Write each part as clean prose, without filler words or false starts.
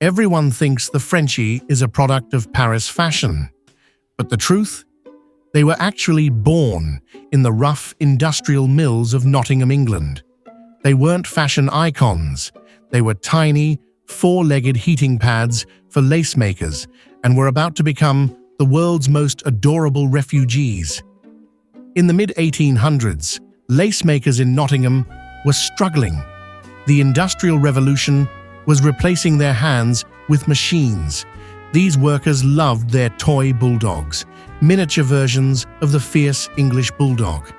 Everyone thinks the Frenchie is a product of Paris fashion. But the truth? They were actually born in the rough industrial mills of Nottingham, England. They weren't fashion icons. They were tiny, four-legged heating pads for lace makers and were about to become the world's most adorable refugees. In the mid-1800s, lace makers in Nottingham were struggling. The Industrial Revolution was replacing their hands with machines. These workers loved their toy bulldogs, miniature versions of the fierce English bulldog.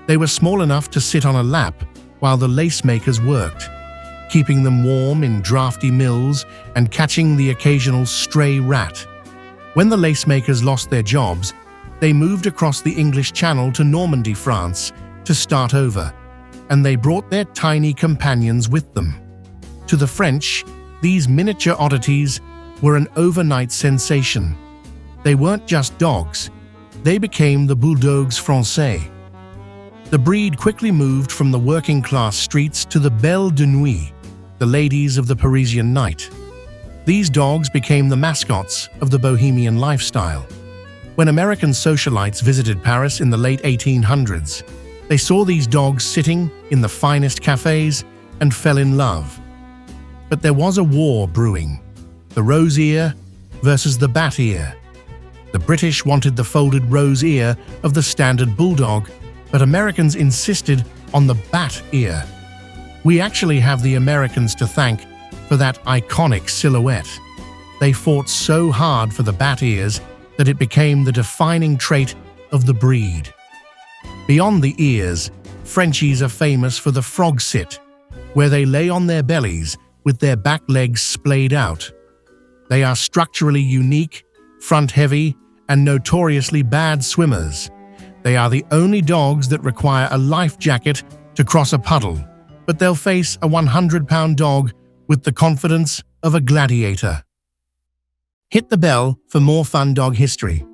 They were small enough to sit on a lap while the lace makers worked, keeping them warm in drafty mills and catching the occasional stray rat. When the lace makers lost their jobs, they moved across the English Channel to Normandy, France, to start over, and they brought their tiny companions with them. To the French, these miniature oddities were an overnight sensation. They weren't just dogs, they became the Bulldogs Français. The breed quickly moved from the working-class streets to the Belles de Nuit, the ladies of the Parisian night. These dogs became the mascots of the bohemian lifestyle. When American socialites visited Paris in the late 1800s, they saw these dogs sitting in the finest cafes and fell in love. But there was a war brewing, the rose ear versus the bat ear. The British wanted the folded rose ear of the standard bulldog, but Americans insisted on the bat ear. We actually have the Americans to thank for that iconic silhouette. They fought so hard for the bat ears that it became the defining trait of the breed. Beyond the ears, Frenchies are famous for the frog sit, where they lay on their bellies with their back legs splayed out. They are structurally unique, front-heavy, and notoriously bad swimmers. They are the only dogs that require a life jacket to cross a puddle, but they'll face a 100-pound dog with the confidence of a gladiator. Hit the bell for more fun dog history.